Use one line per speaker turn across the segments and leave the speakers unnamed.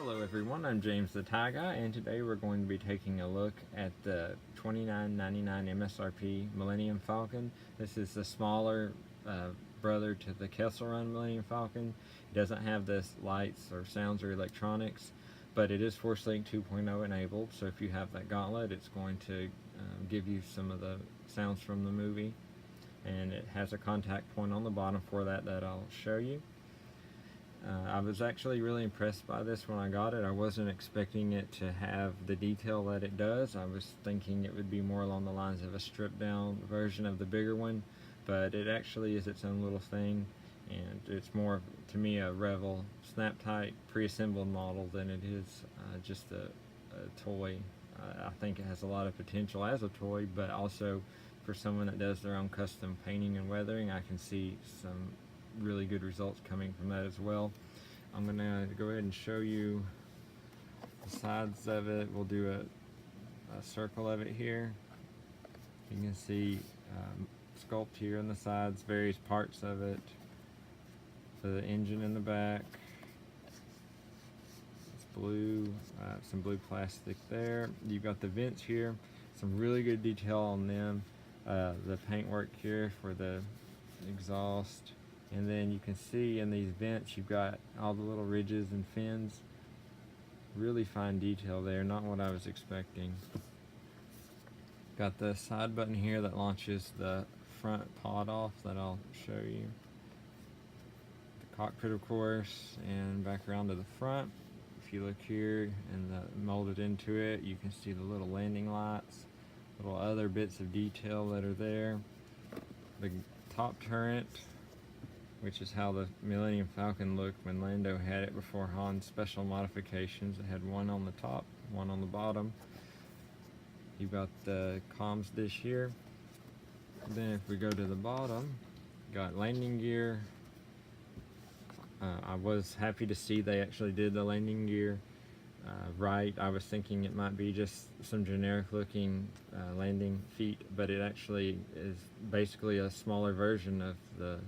Hello everyone, I'm James the Tie Guy, and today we're going to be taking a look at the $29.99 MSRP Millennium Falcon. This is the smaller brother to the Kessel Run Millennium Falcon. It doesn't have this lights or sounds or electronics, but it is Force Link 2.0 enabled, so if you have that gauntlet, it's going to give you some of the sounds from the movie. And it has a contact point on the bottom for that I'll show you. I was actually really impressed by this when I got it. I wasn't expecting it to have the detail that it does. I was thinking it would be more along the lines of a stripped down version of the bigger one, but it actually is its own little thing, and it's more, to me, a Revel snap tight pre-assembled model than it is just a toy. I think it has a lot of potential as a toy, but also for someone that does their own custom painting and weathering, I can see some really good results coming from that as well. I'm gonna go ahead and show you the sides of it. We'll do a circle of it here. You can see sculpt here on the sides, various parts of it. The engine in the back. It's blue, some blue plastic there. You've got the vents here, some really good detail on them. The paintwork here for the exhaust. And then you can see in these vents you've got all the little ridges and fins. Really fine detail there, not what I was expecting. Got the side button here that launches the front pod off that I'll show you. The cockpit, of course, and back around to the front. If you look here and molded into it, you can see the little landing lights, little other bits of detail that are there. The top turret, which is how the Millennium Falcon looked when Lando had it before Han's special modifications. It had one on the top, one on the bottom. You've got the comms dish here. Then if we go to the bottom, got landing gear. I was happy to see they actually did the landing gear right. I was thinking it might be just some generic looking landing feet, but it actually is basically a smaller version of the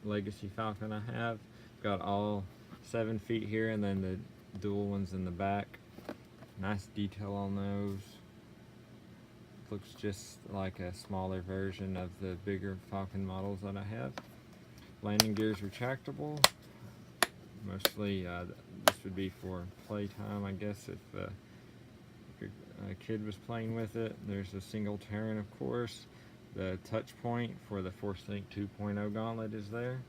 Legacy Falcon I have. Got all 7 feet here, and then the dual ones in the back. Nice detail on those. Looks just like a smaller version of the bigger Falcon models that I have. Landing gear is retractable. Mostly this would be for playtime, I guess, if a kid was playing with it. There's a single turn, of course. The touch point for the Force Link 2.0 gauntlet is there.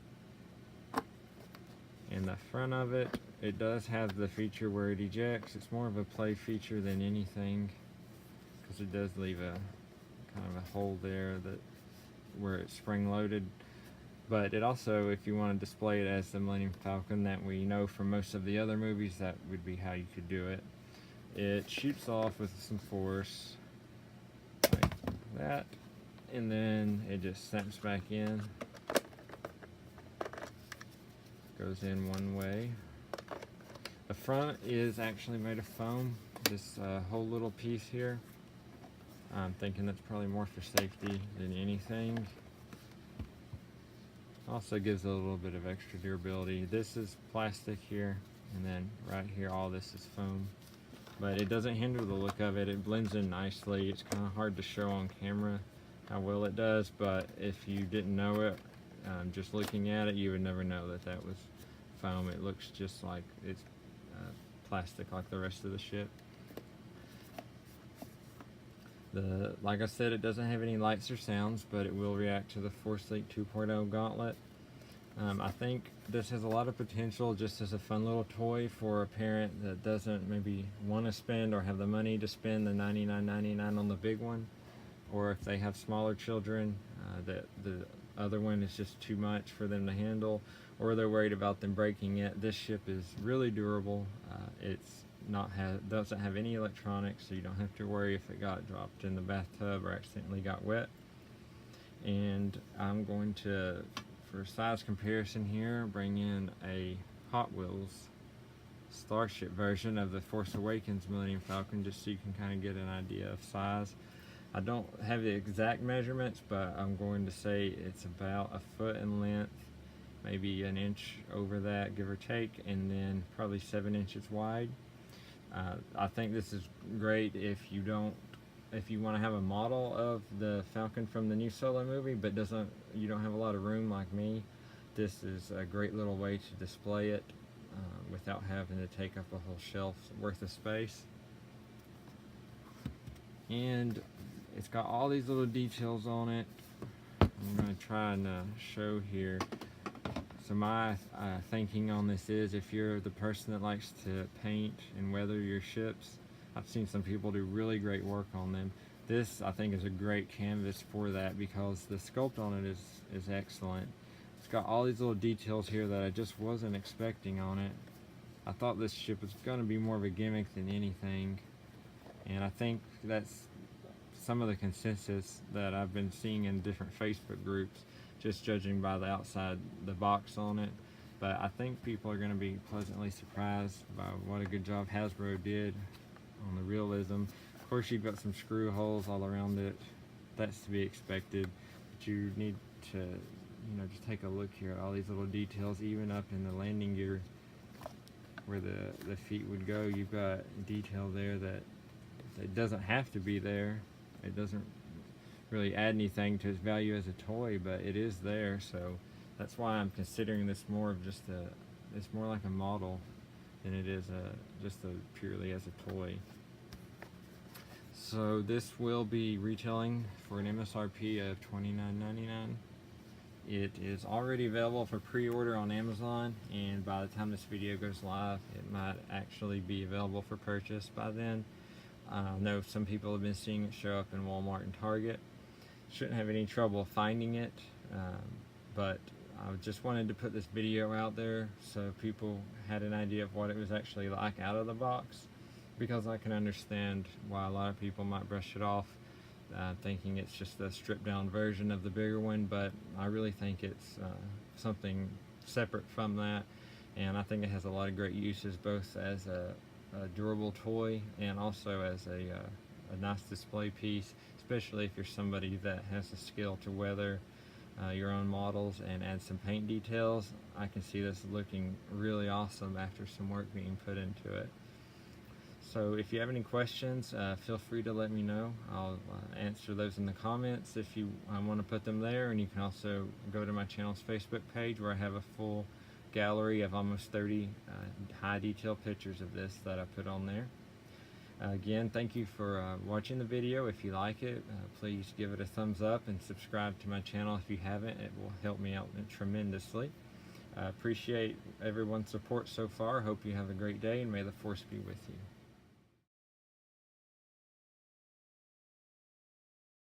In the front of it, it does have the feature where it ejects. It's more of a play feature than anything, because it does leave a kind of a hole there where it's spring loaded. But it also, if you want to display it as the Millennium Falcon that we know from most of the other movies, that would be how you could do it. It shoots off with some force like that, and then it just snaps back in. Goes in one way. The front is actually made of foam. This whole little piece here, I'm thinking that's probably more for safety than anything. Also gives a little bit of extra durability. This is plastic here, and then right here all this is foam. But it doesn't hinder the look of it. It blends in nicely. It's kind of hard to show on camera how well it does, but if you didn't know it, just looking at it, you would never know that that was foam. It looks just like it's plastic like the rest of the ship. Like I said, it doesn't have any lights or sounds, but it will react to the Force Link 2.0 gauntlet. I think this has a lot of potential just as a fun little toy for a parent that doesn't maybe want to spend or have the money to spend the $99.99 on the big one, or if they have smaller children that the other one is just too much for them to handle, or they're worried about them breaking it. This ship is really durable. Doesn't have any electronics, so you don't have to worry if it got dropped in the bathtub or accidentally got wet. And I'm going to, for size comparison here, bring in a Hot Wheels Starship version of the Force Awakens Millennium Falcon, just so you can kind of get an idea of size. I don't have the exact measurements, but I'm going to say it's about 1 foot in length maybe an inch over that, give or take, and then probably 7 inches wide. I think this is great if you want to have a model of the Falcon from the new Solo movie, but you don't have a lot of room like me. This is a great little way to display it without having to take up a whole shelf worth of space. And it's got all these little details on it. I'm going to try and show here. So my thinking on this is, if you're the person that likes to paint and weather your ships, I've seen some people do really great work on them. This, I think, is a great canvas for that because the sculpt on it is excellent. It's got all these little details here that I just wasn't expecting on it. I thought this ship was going to be more of a gimmick than anything, and I think that's some of the consensus that I've been seeing in different Facebook groups, just judging by the outside, the box on it. But I think people are going to be pleasantly surprised by what a good job Hasbro did on the realism. Of course, you've got some screw holes all around it. That's to be expected, but you need to, just take a look here at all these little details, even up in the landing gear where the feet would go. You've got detail there that it doesn't have to be there. It doesn't really add anything to its value as a toy, but it is there, so that's why I'm considering this more of just it's more like a model than it is purely as a toy. So this will be retailing for an MSRP of $29.99. It is already available for pre-order on Amazon, and by the time this video goes live, it might actually be available for purchase by then. I know some people have been seeing it show up in Walmart and Target. Shouldn't have any trouble finding it, but I just wanted to put this video out there so people had an idea of what it was actually like out of the box, because I can understand why a lot of people might brush it off thinking it's just a stripped down version of the bigger one, but I really think it's something separate from that, and I think it has a lot of great uses, both as a durable toy and also as a nice display piece, especially if you're somebody that has the skill to weather your own models and add some paint details. I can see this looking really awesome after some work being put into it. So if you have any questions, feel free to let me know. I'll answer those in the comments if you want to put them there, and you can also go to my channel's Facebook page where I have a full gallery of almost 30 high detail pictures of this that I put on there. Again, thank you for watching the video. If you like it, please give it a thumbs up and subscribe to my channel if you haven't. It will help me out tremendously. I appreciate everyone's support so far. Hope you have a great day, and may the force be with you.